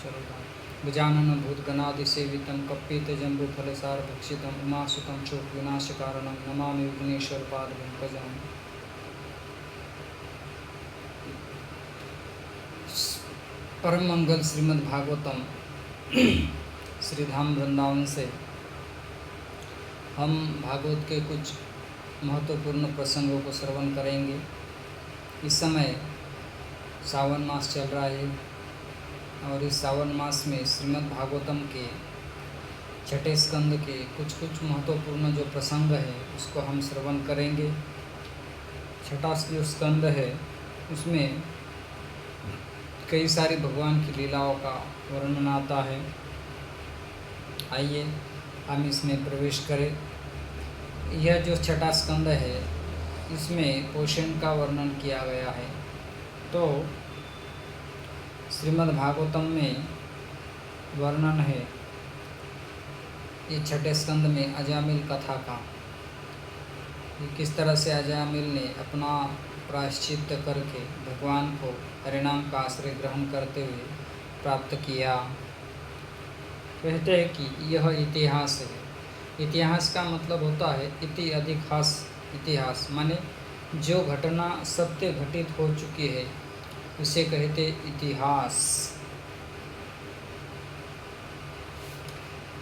गजाननं भूतगणादिसेवितं कप्पितजम्बूफलसारभक्षितम् उमासुतं शोकविनाशकारणं नमामि विघ्नेश्वरपादपङ्कजम्। परम मंगल श्रीमद् भागवतम श्रीधाम वृंदावन से हम भागवत के कुछ महत्वपूर्ण प्रसंगों को श्रवण करेंगे। इस समय सावन मास चल रहा है और इस सावन मास में श्रीमद् भागवतम के छठे स्कंद के कुछ महत्वपूर्ण जो प्रसंग है उसको हम श्रवण करेंगे। छठा जो स्कंद है उसमें कई सारी भगवान की लीलाओं का वर्णन आता है। आइए हम इसमें प्रवेश करें। यह जो छठा स्कंद है इसमें पोषण का वर्णन किया गया है। तो श्रीमद् भागवतम में वर्णन है ये छठे स्कंद में अजामिल कथा का, किस तरह से अजामिल ने अपना प्रायश्चित करके भगवान को हरिनाम का आश्रय ग्रहण करते हुए प्राप्त किया। कहते हैं कि यह इतिहास है। इतिहास का मतलब होता है इति अधिक हास। इतिहास माने जो घटना सत्य घटित हो चुकी है उसे कहते इतिहास।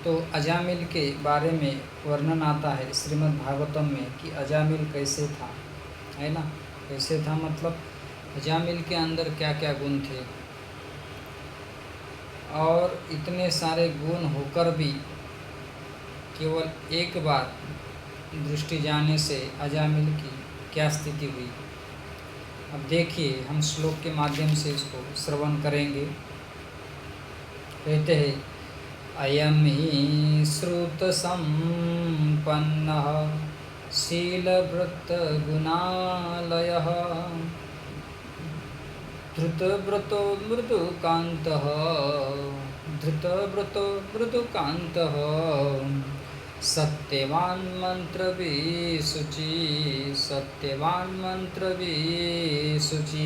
तो अजामिल के बारे में वर्णन आता है श्रीमद् भागवतम में कि अजामिल कैसे था, है ना। कैसे था मतलब अजामिल के अंदर क्या क्या गुण थे, और इतने सारे गुण होकर भी केवल एक बार दृष्टि जाने से अजामिल की क्या स्थिति हुई। अब देखिए हम श्लोक के माध्यम से इसको श्रवण करेंगे। कहते हैं अयम ही श्रुत संपन्नः शीलभृत गुणालयः धृतव्रतो मृदुकान्तः सत्यवान मंत्र शुचि।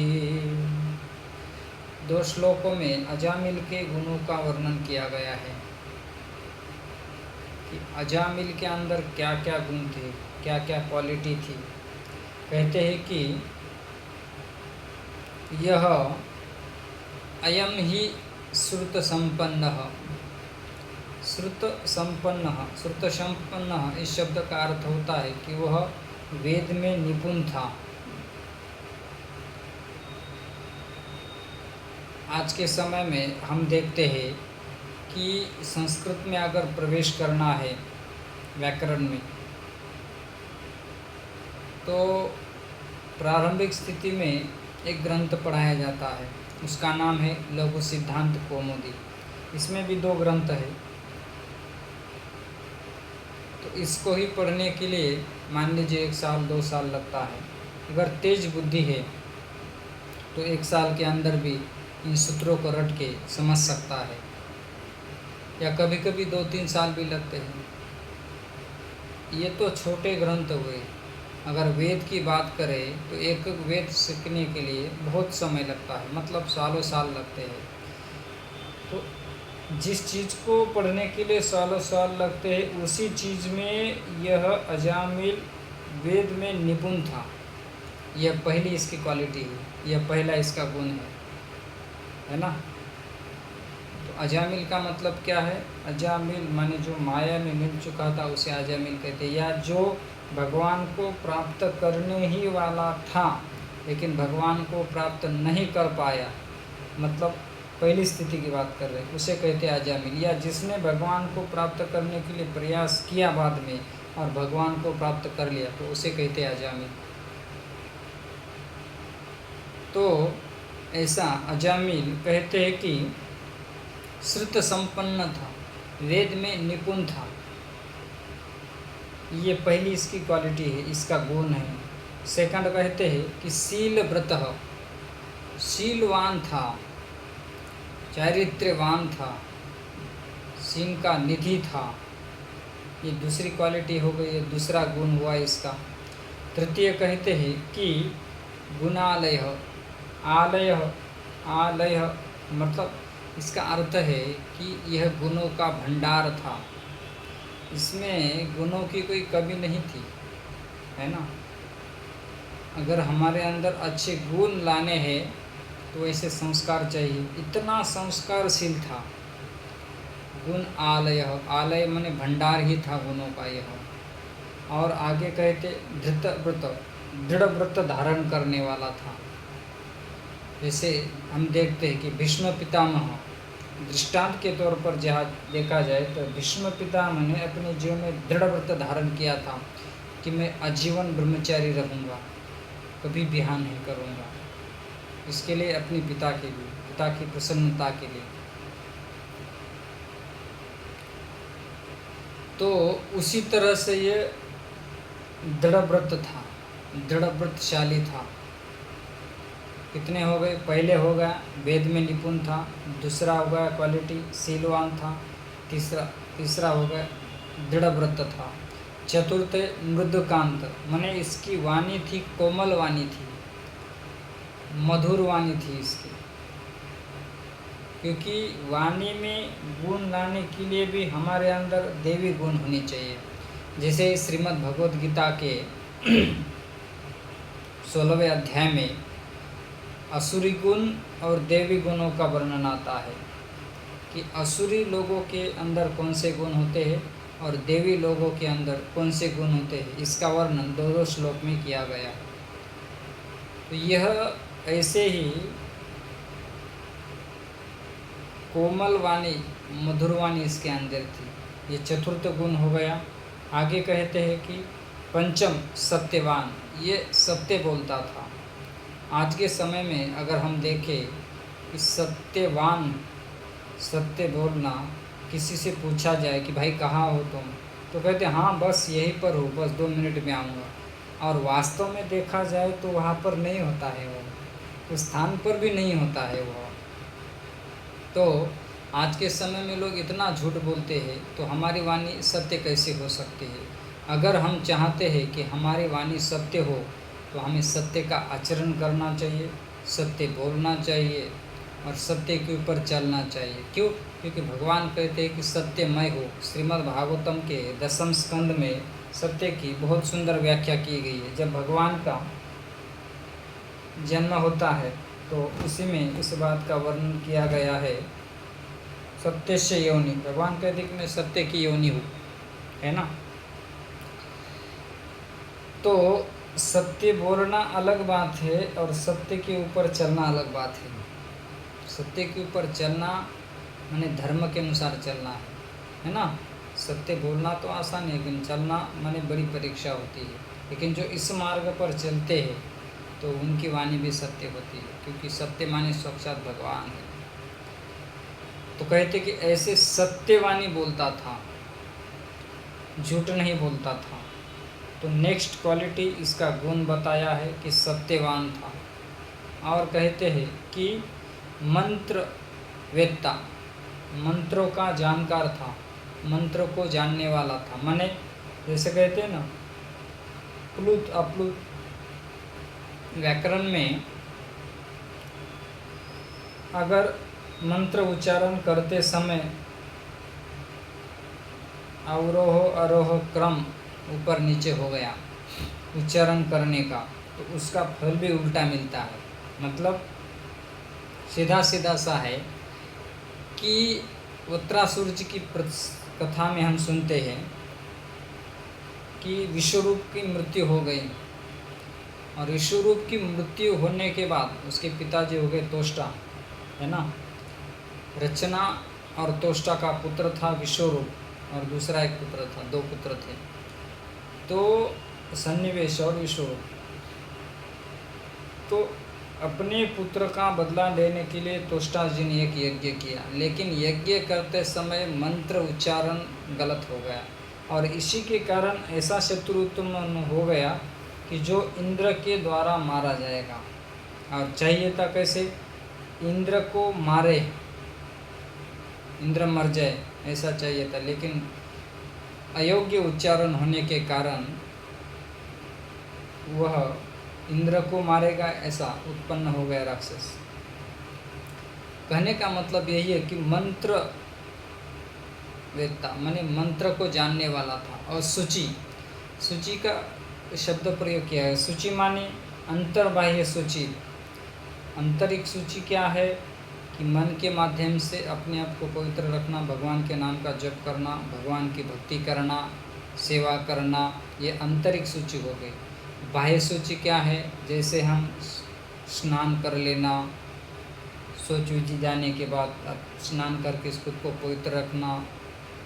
दो श्लोकों में अजामिल के गुणों का वर्णन किया गया है कि अजामिल के अंदर क्या क्या गुण थे, क्या क्या क्वालिटी थी। कहते हैं कि यह अयम ही श्रुत संपन्न। श्रुत संपन्न इस शब्द का अर्थ होता है कि वह वेद में निपुण था। आज के समय में हम देखते हैं कि संस्कृत में अगर प्रवेश करना है व्याकरण में तो प्रारंभिक स्थिति में एक ग्रंथ पढ़ाया जाता है, उसका नाम है लघु सिद्धांत कौमुदी। इसमें भी दो ग्रंथ है। तो इसको ही पढ़ने के लिए मान लीजिए 1 साल 2 साल लगता है। अगर तेज बुद्धि है तो 1 साल के अंदर भी इन सूत्रों को रट के समझ सकता है, या कभी कभी 2-3 साल भी लगते हैं। ये तो छोटे ग्रंथ हुए। अगर वेद की बात करें तो एक वेद सीखने के लिए बहुत समय लगता है, मतलब सालों साल लगते हैं। तो जिस चीज़ को पढ़ने के लिए सालों साल लगते हैं उसी चीज़ में यह अजामिल वेद में निपुण था। यह पहली इसकी क्वालिटी है, यह पहला इसका गुण है ना। तो अजामिल का मतलब क्या है? अजामिल माने जो माया में मिल चुका था उसे अजामिल कहते हैं, या जो भगवान को प्राप्त करने ही वाला था लेकिन भगवान को प्राप्त नहीं कर पाया, मतलब पहली स्थिति की बात कर रहे हैं, उसे कहते हैं अजामिल। या जिसने भगवान को प्राप्त करने के लिए प्रयास किया बाद में और भगवान को प्राप्त कर लिया तो उसे कहते हैं अजामिल। तो ऐसा अजामिल कहते हैं कि श्रुत संपन्न था, वेद में निपुण था। ये पहली इसकी क्वालिटी है, इसका गुण है। सेकंड कहते हैं कि शीलव्रत, शीलवान था, चारित्र्यवान था, शील का निधि था। ये दूसरी क्वालिटी हो गई, ये दूसरा गुण हुआ इसका। तृतीय कहते हैं कि गुणालय, आलय मतलब इसका अर्थ है कि यह गुणों का भंडार था, इसमें गुणों की कोई कमी नहीं थी, है ना। अगर हमारे अंदर अच्छे गुण लाने हैं तो ऐसे संस्कार चाहिए, इतना संस्कारशील था। गुण आलय, आलय माने भंडार ही था गुणों का यह। और आगे कहते धृत व्रत, दृढ़ व्रत धारण करने वाला था। जैसे हम देखते हैं कि भीष्म पितामह दृष्टांत के तौर पर जहाँ देखा जाए तो भीष्म पितामह ने अपने जीवन में दृढ़ व्रत धारण किया था कि मैं आजीवन ब्रह्मचारी रहूँगा, कभी बिहा नहीं करूँगा। इसके लिए अपने पिता के लिए, पिता की प्रसन्नता के लिए। तो उसी तरह से ये दृढ़ व्रत था, दृढ़ व्रतशाली था। कितने हो गए? पहले हो गया वेद में निपुण था, दूसरा हो गया क्वालिटी शीलवान था, तीसरा हो गया दृढ़ व्रत था, चतुर्थ मृदुकांत, माने इसकी वाणी थी कोमल वाणी थी, मधुर वाणी थी इसकी। क्योंकि वाणी में गुण लाने के लिए भी हमारे अंदर देवी गुण होनी चाहिए। जैसे श्रीमद् भगवद गीता के 16वें अध्याय में असुरी गुण और देवी गुणों का वर्णन आता है कि असुरी लोगों के अंदर कौन से गुण होते हैं और देवी लोगों के अंदर कौन से गुण होते हैं, इसका वर्णन दो श्लोक में किया गया है। तो यह ऐसे ही कोमल वाणी, मधुर वाणी इसके अंदर थी। ये चतुर्थ गुण हो गया। आगे कहते हैं कि पंचम सत्यवान, ये सत्य बोलता था। आज के समय में अगर हम देखें कि सत्यवान, सत्य बोलना, किसी से पूछा जाए कि भाई कहाँ हो तुम, तो कहते हाँ बस यहीं पर हूँ, बस 2 मिनट में आऊँगा। और वास्तव में देखा जाए तो वहाँ पर नहीं होता है वो, उस स्थान पर भी नहीं होता है वो। तो आज के समय में लोग इतना झूठ बोलते हैं, तो हमारी वाणी सत्य कैसे हो सकती है? अगर हम चाहते हैं कि हमारी वाणी सत्य हो तो हमें सत्य का आचरण करना चाहिए, सत्य बोलना चाहिए और सत्य के ऊपर चलना चाहिए। क्यों? क्योंकि भगवान कहते हैं कि सत्यमय हो। श्रीमद् भागवतम के 10वें स्कंद में सत्य की बहुत सुंदर व्याख्या की गई है। जब भगवान का जन्म होता है तो उसी में इस बात का वर्णन किया गया है, सत्य से योनि। भगवान कहते हैं कि मैं सत्य की योनि हूँ, है ना। तो सत्य बोलना अलग बात है और सत्य के ऊपर चलना अलग बात है। सत्य के ऊपर चलना माने धर्म के अनुसार चलना है ना। सत्य बोलना तो आसान है, लेकिन चलना माने बड़ी परीक्षा होती है। लेकिन जो इस मार्ग पर चलते हैं तो उनकी वाणी भी सत्य होती है, क्योंकि सत्य माने साक्षात भगवान है। तो कहते कि ऐसे सत्यवाणी बोलता था, झूठ नहीं बोलता था। तो नेक्स्ट क्वालिटी इसका गुण बताया है कि सत्यवान था। और कहते हैं कि मंत्र वेत्ता, मंत्रों का जानकार था, मंत्र को जानने वाला था। माने जैसे कहते हैं ना प्लुत अप्लुत, व्याकरण में अगर मंत्र उच्चारण करते समय अवरोह अरोह क्रम ऊपर नीचे हो गया उच्चारण करने का, तो उसका फल भी उल्टा मिलता है। मतलब सीधा सीधा सा है कि वत्रासुर जी की कथा में हम सुनते हैं कि विश्वरूप की मृत्यु हो गई, और विश्वरूप की मृत्यु होने के बाद उसके पिताजी हो गए तोष्टा, है ना। रचना और तोष्टा का पुत्र था विश्वरूप, और दूसरा एक पुत्र था, 2 पुत्र थे। तो सन्निवेश और विश्वरूप तो अपने पुत्र का बदला लेने के लिए तोष्टा जी ने एक यज्ञ किया, लेकिन यज्ञ करते समय मंत्र उच्चारण गलत हो गया, और इसी के कारण ऐसा शत्रु उत्पन्न हो गया कि जो इंद्र के द्वारा मारा जाएगा। और चाहिए था कैसे? इंद्र को मारे, इंद्र मर जाए, ऐसा चाहिए था। लेकिन अयोग्य उच्चारण होने के कारण वह इंद्र को मारेगा, ऐसा उत्पन्न हो गया राक्षस। कहने का मतलब यही है कि मंत्र वेदता माने मंत्र को जानने वाला था। और शुचि, शुचि का शब्द प्रयोग किया है। शुचि माने अंतर्बाह्य शुचि। आंतरिक शुचि क्या है कि मन के माध्यम से अपने आप को पवित्र रखना, भगवान के नाम का जप करना, भगवान की भक्ति करना, सेवा करना, ये आंतरिक शुचि हो गई। बाह्य शुचि क्या है? जैसे हम स्नान कर लेना, शौच विधि जाने के बाद स्नान करके खुद को पवित्र रखना,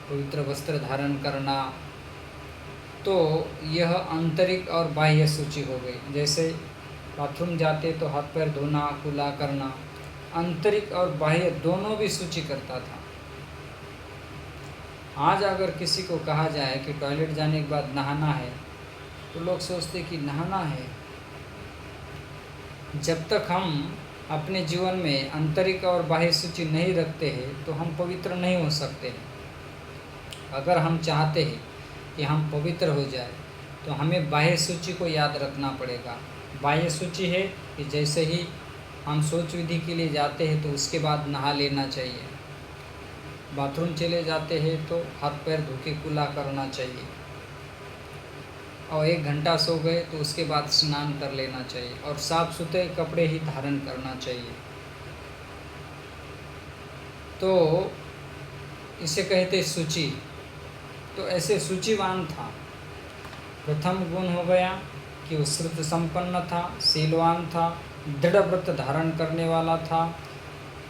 पवित्र वस्त्र धारण करना, तो यह आंतरिक और बाह्य शुचि हो गई। जैसे बाथरूम जाते तो हाथ पैर धोना, कुला करना, आंतरिक और बाह्य दोनों भी शुचि करता था। आज अगर किसी को कहा जाए कि टॉयलेट जाने के बाद नहाना है, तो लोग सोचते कि नहाना है। जब तक हम अपने जीवन में आंतरिक और बाह्य शुचि नहीं रखते हैं तो हम पवित्र नहीं हो सकते। अगर हम चाहते हैं कि हम पवित्र हो जाए तो हमें बाह्य शुचि को याद रखना पड़ेगा। बाह्य शुचि है कि जैसे ही हम शौच विधि के लिए जाते हैं तो उसके बाद नहा लेना चाहिए, बाथरूम चले जाते हैं तो हाथ पैर धो के कुला करना चाहिए, और 1 घंटा सो गए तो उसके बाद स्नान कर लेना चाहिए, और साफ सुथरे कपड़े ही धारण करना चाहिए। तो इसे कहते शुचि। तो ऐसे शुचिवान था। प्रथम गुण हो गया कि वो श्रुत संपन्न था, शीलवान था, दृढ़ व्रत धारण करने वाला था,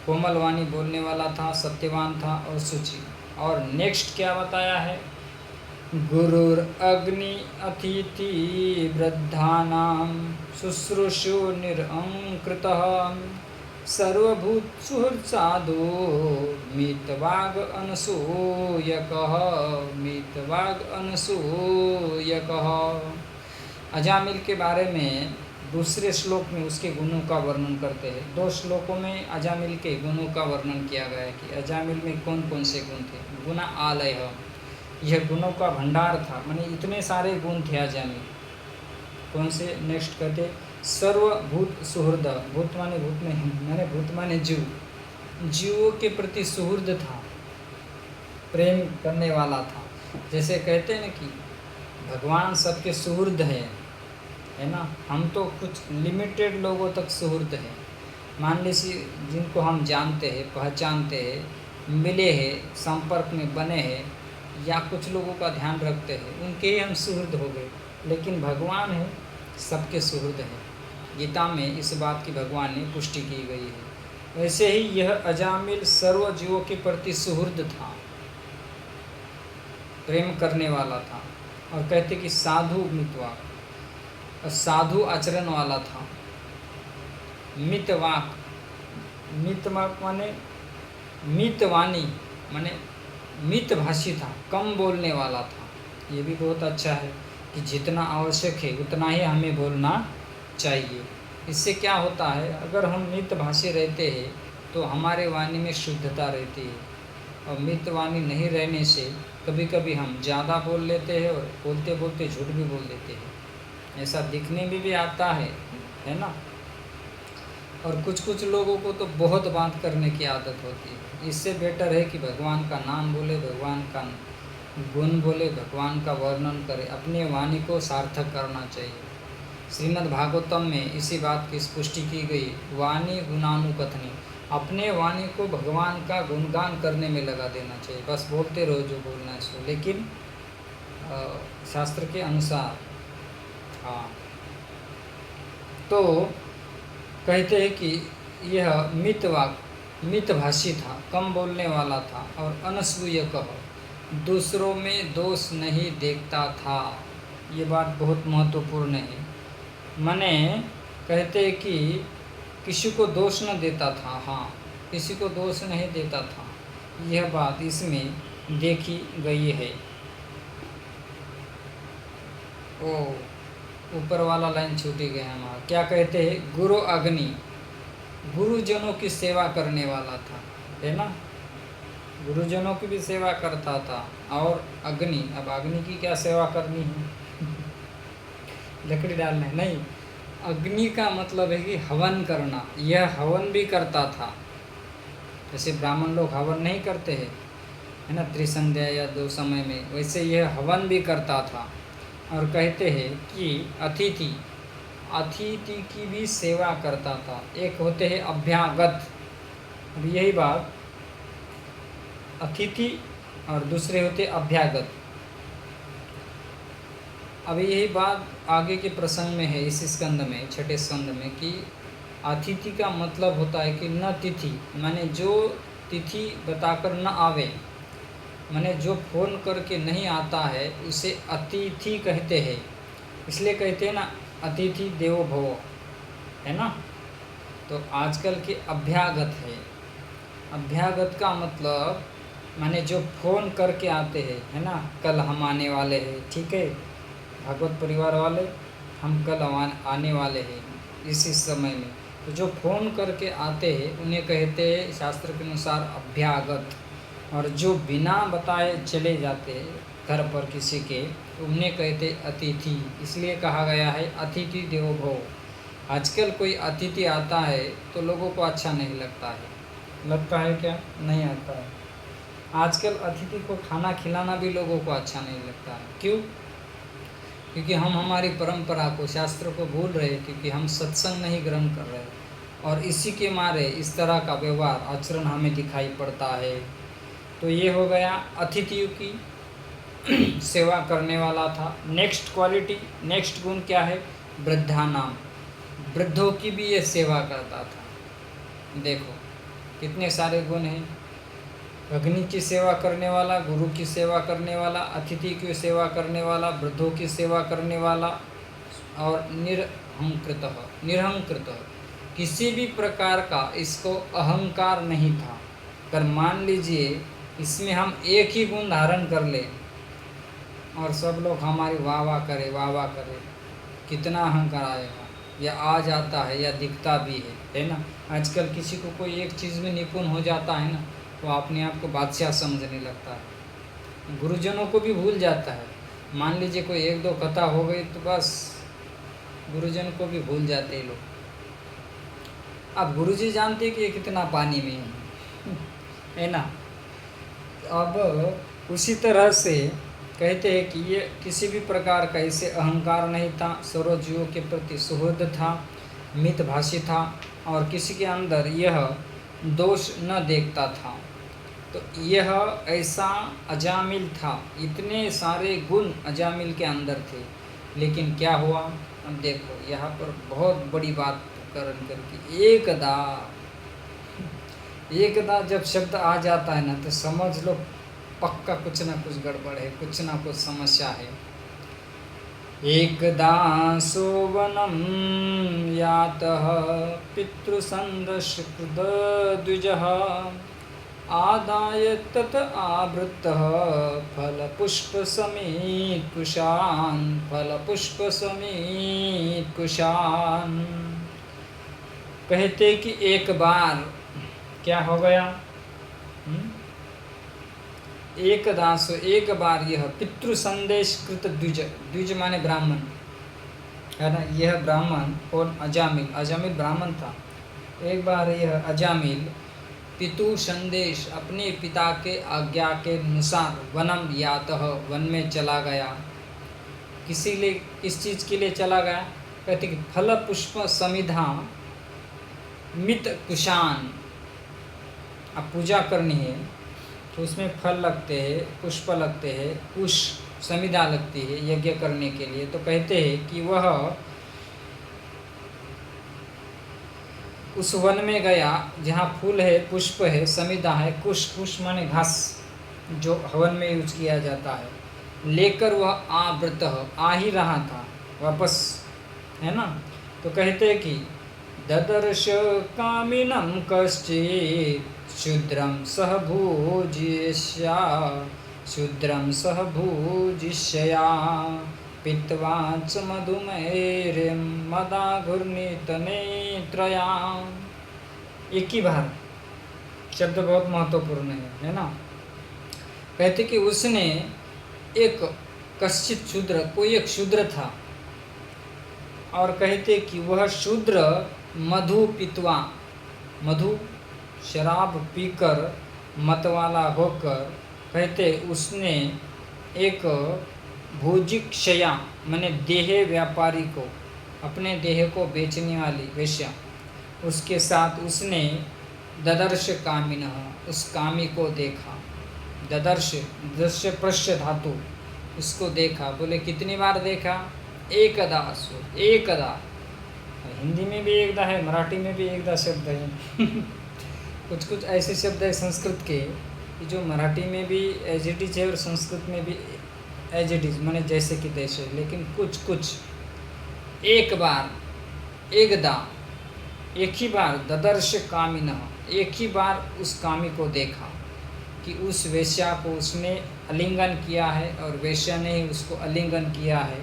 कोमल वाणी बोलने वाला था, सत्यवान था और शुचि। और नेक्स्ट क्या बताया है? गुरुर अग्नि अतिथि वृद्धानां शुश्रूषु निरंकृतः सर्वभूत सुहृद साधु मितवाग अनसूयकः, मितवाग अनसूयकः। अजामिल के बारे में दूसरे श्लोक में उसके गुणों का वर्णन करते हैं। 2 श्लोकों में अजामिल के गुणों का वर्णन किया गया है कि अजामिल में कौन कौन से गुण थे। गुण आलय, यह गुणों का भंडार था, माने इतने सारे गुण थे अजामिल। कौन से? नेक्स्ट कहते सर्वभूत सुहृद, भूत माने भूत नहीं, माने भूत माने जीव, जीवों के प्रति सुहृद था, प्रेम करने वाला था। जैसे कहते हैं ना कि भगवान सबके सुहृद है ना। हम तो कुछ लिमिटेड लोगों तक सुहृद हैं। मान लीजिए जिनको हम जानते हैं, पहचानते हैं, मिले हैं, संपर्क में बने हैं, या कुछ लोगों का ध्यान रखते हैं, उनके ही हम सुहृद हो गए। लेकिन भगवान है सबके सुहृद है। गीता में इस बात की भगवान ने पुष्टि की गई है। वैसे ही यह अजामिल सर्व जीवों के प्रति सुहृद था, प्रेम करने वाला था। और कहते कि साधु मितवाक, साधु आचरण वाला था। मितवाक, मितवाक माने मितवाणी, माने मितभाषी था, कम बोलने वाला था। ये भी बहुत अच्छा है कि जितना आवश्यक है उतना ही हमें बोलना चाहिए। इससे क्या होता है, अगर हम मितभाषी रहते हैं तो हमारे वाणी में शुद्धता रहती है, और मितवाणी नहीं रहने से कभी कभी हम ज़्यादा बोल लेते हैं और बोलते बोलते झूठ भी बोल देते हैं। ऐसा दिखने में भी आता है ना। और कुछ लोगों को तो बहुत बात करने की आदत होती है। इससे बेटर है कि भगवान का नाम बोले, भगवान का गुण बोले, भगवान का वर्णन करे, अपने वाणी को सार्थक करना चाहिए। श्रीमद् भागवतम में इसी बात की पुष्टि की गई, वाणी गुणानुकथनी। अपने वाणी को भगवान का गुणगान करने में लगा देना चाहिए। बस बोलते रहो जो बोलना है सो, लेकिन शास्त्र के अनुसार। हाँ, तो कहते हैं कि यह मितवाक, मितभाषी था, कम बोलने वाला था, और अनसूयकः, दूसरों में दोष नहीं देखता था। ये बात बहुत महत्वपूर्ण है। माने कहते हैं कि किसी को दोष न देता था। हाँ, किसी को दोष नहीं देता था, यह बात इसमें देखी गई है। ओ, ऊपर वाला लाइन छूटी गया हमारा। क्या कहते हैं? गुरु अग्नि, गुरुजनों की सेवा करने वाला था, है ना। गुरुजनों की भी सेवा करता था। और अग्नि, अब अग्नि की क्या सेवा करनी है? लकड़ी डालना नहीं, अग्नि का मतलब है कि हवन करना। यह हवन भी करता था। जैसे ब्राह्मण लोग हवन नहीं करते हैं, है ना, त्रिसंध्या या 2 समय में, वैसे यह हवन भी करता था। और कहते हैं कि अतिथि की भी सेवा करता था। एक होते हैं अभ्यागत, अब यही बात, अतिथि और दूसरे होते अभ्यागत। अभी यही बात आगे के प्रसंग में है, इस स्कंद में, छठे स्कंद में, कि अतिथि का मतलब होता है कि न तिथि, माने जो तिथि बताकर न आवे, माने जो फ़ोन करके नहीं आता है उसे अतिथि कहते हैं। इसलिए कहते हैं ना, अतिथि देवो भव, है ना। तो आजकल के अभ्यागत है। अभ्यागत का मतलब माने जो फ़ोन करके आते हैं, है ना, कल हम आने वाले हैं, ठीक है, भागवत परिवार वाले, हम कल आने वाले हैं इसी समय में। तो जो फ़ोन करके आते हैं उन्हें कहते हैं शास्त्र के अनुसार अभ्यागत। और जो बिना बताए चले जाते हैं घर पर किसी के, तो उन्हें कहते अतिथि। इसलिए कहा गया है अतिथि देवो भव। आजकल कोई अतिथि आता है तो लोगों को अच्छा नहीं लगता है। लगता है क्या? नहीं आता है। आजकल अतिथि को खाना खिलाना भी लोगों को अच्छा नहीं लगता है। क्यों? क्योंकि हम हमारी परंपरा को, शास्त्र को भूल रहे, क्योंकि हम सत्संग नहीं ग्रहण कर रहे, और इसी के मारे इस तरह का व्यवहार, आचरण हमें दिखाई पड़ता है। तो ये हो गया अतिथियों की सेवा करने वाला था। नेक्स्ट क्वालिटी, नेक्स्ट गुण क्या है? वृद्धानाम, वृद्धों की भी ये सेवा करता था। देखो कितने सारे गुण हैं। अग्नि की सेवा करने वाला, गुरु की सेवा करने वाला, अतिथि की सेवा करने वाला, वृद्धों की सेवा करने वाला, और निरहंकृत, किसी भी प्रकार का इसको अहंकार नहीं था। अगर मान लीजिए इसमें हम एक ही गुण धारण कर ले और सब लोग हमारी वाह वाह करे, कितना अहंकार आएगा। या आ जाता है या दिखता भी है ना। आजकल किसी को कोई एक चीज़ में निपुण हो जाता है ना, तो अपने आप को बादशाह समझने लगता है, गुरुजनों को भी भूल जाता है। मान लीजिए कोई 1-2 कथा हो गई तो बस गुरुजन को भी भूल जाते हैं लोग। अब गुरुजी जानते कि ये कितना पानी में है ना। अब उसी तरह से कहते हैं कि ये किसी भी प्रकार का इसे अहंकार नहीं था, सर्व जीवों के प्रति सुहृद था, मितभाषी था, और किसी के अंदर यह दोष न देखता था। तो यह ऐसा अजामिल था, इतने सारे गुण अजामिल के अंदर थे। लेकिन क्या हुआ? अब देखो यहाँ पर बहुत बड़ी बात करण करके, एकदा जब शब्द आ जाता है ना, तो समझ लो पक्का कुछ ना कुछ गड़बड़ है, कुछ ना कुछ समस्या है। एकदा सोवनं यातः पितृसन्दशकृद्विजः आदाय तत आवृतः फलपुष्पसमीतकुशान्। कहते कि एक बार क्या हो गया? एकदासो, एक बार यह पितृ संदेश कृत द्विज माने ब्राह्मण, है ना। यह ब्राह्मण और अजामिल ब्राह्मण था। एक बार यह अजामिल पितु संदेश, अपने पिता के आज्ञा के अनुसार वनम यातः, वन में चला गया। किस चीज़ के लिए चला गया? कहते कि फल पुष्प समिधा मित कुशान। अब पूजा करनी है तो उसमें फल लगते हैं, पुष्प लगते हैं, कुश समिधा लगती है यज्ञ करने के लिए। तो कहते हैं कि वह उस वन में गया जहाँ फूल है, पुष्प है, समिधा है, कुश माने घास जो हवन में यूज किया जाता है, लेकर वह आवृत, आ ही रहा था वापस, है ना। तो कहते हैं कि ददर्श कामिनं कश्चित् शूद्रं सह भूजिष्या पीत्वा च मधुमेहिं मदाघूर्णितनेत्रया। एक ही बार शब्द बहुत महत्वपूर्ण है ना। कहते कि उसने एक कश्चित शूद्र, कोई एक शूद्र था, और कहते कि वह शूद्र मधु पीत्वा, मधु शराब पीकर मतवाला होकर, कहते उसने एक भुजिक्षया माने देह व्यापारी को, अपने देह को बेचने वाली वेश्या, उसके साथ उसने ददर्श कामिनः, उस कामी को देखा। ददर्श, दृश्य प्रश्य धातु, इसको देखा। बोले कितनी बार देखा? एकदा, एकदा। हिंदी में भी एकदा है, मराठी में भी एकदा शब्द है। कुछ कुछ ऐसे शब्द है संस्कृत के कि जो मराठी में भी एज इट इज है और संस्कृत में भी एज इट इज, माने जैसे कि तैसे। लेकिन कुछ कुछ एक बार, एकदा, एक ही बार, ददर्श कामिनः, एक ही बार उस कामी को देखा कि उस वेश्या को उसने आलिंगन किया है और वेश्या ने ही उसको आलिंगन किया है।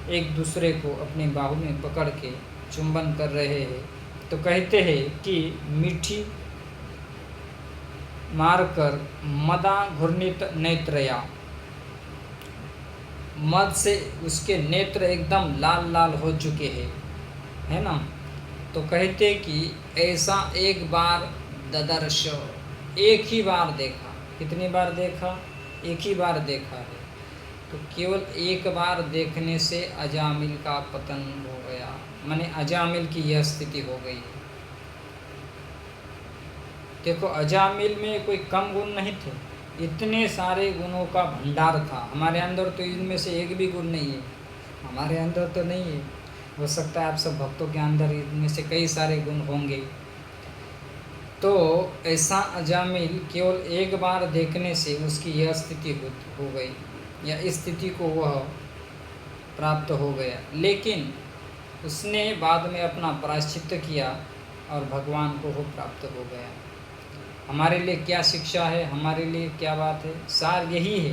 एक दूसरे को अपने बाहु में पकड़ के चुंबन कर रहे हैं। तो कहते हैं कि मीठी मारकर मदा घूर्णित नेत्रया, मद से उसके नेत्र एकदम लाल लाल हो चुके हैं, है ना। तो कहते कि ऐसा एक बार ददर्श, एक ही बार देखा। कितनी बार देखा? एक ही बार देखा है। तो केवल एक बार देखने से अजामिल का पतन हो गया, माने अजामिल की यह स्थिति हो गई। देखो, अजामिल में कोई कम गुण नहीं थे, इतने सारे गुणों का भंडार था। हमारे अंदर तो इनमें से एक भी गुण नहीं है, हमारे अंदर तो नहीं है। हो सकता है आप सब भक्तों के अंदर इनमें से कई सारे गुण होंगे। तो ऐसा अजामिल केवल एक बार देखने से उसकी यह स्थिति हो गई, या इस स्थिति को वह प्राप्त हो गया। लेकिन उसने बाद में अपना प्रायश्चित्त किया और भगवान को वो प्राप्त हो गया। हमारे लिए क्या शिक्षा है, हमारे लिए क्या बात है? सार यही है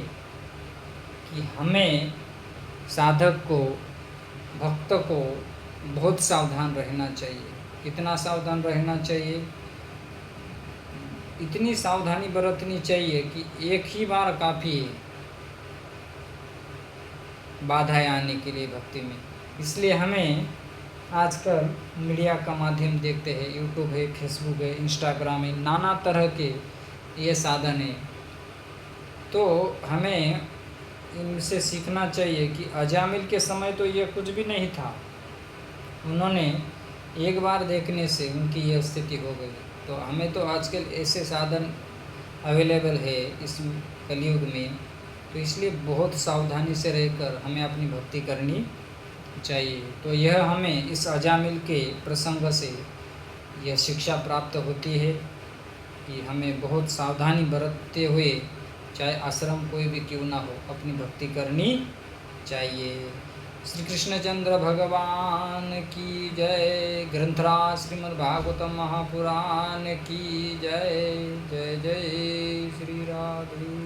कि हमें साधक को, भक्त को बहुत सावधान रहना चाहिए। कितना सावधान रहना चाहिए? इतनी सावधानी बरतनी चाहिए कि एक ही बार काफ़ी है बाधाएं आने के लिए भक्ति में। इसलिए हमें आजकल मीडिया का माध्यम देखते हैं, यूट्यूब है, फेसबुक है, इंस्टाग्राम है, नाना तरह के ये साधन है। तो हमें इनसे सीखना चाहिए कि अजामिल के समय तो ये कुछ भी नहीं था, उन्होंने एक बार देखने से उनकी यह स्थिति हो गई। तो हमें तो आजकल ऐसे साधन अवेलेबल है इस कलयुग में, तो इसलिए बहुत सावधानी से रहकर हमें अपनी भक्ति करनी चाहिए। तो यह हमें इस अजामिल के प्रसंग से यह शिक्षा प्राप्त होती है कि हमें बहुत सावधानी बरतते हुए, चाहे आश्रम कोई भी क्यों ना हो, अपनी भक्ति करनी चाहिए। श्री कृष्णचंद्र भगवान की जय। ग्रंथराज श्रीमद् भागवतम महापुराण की जय। जय जय श्री राधे।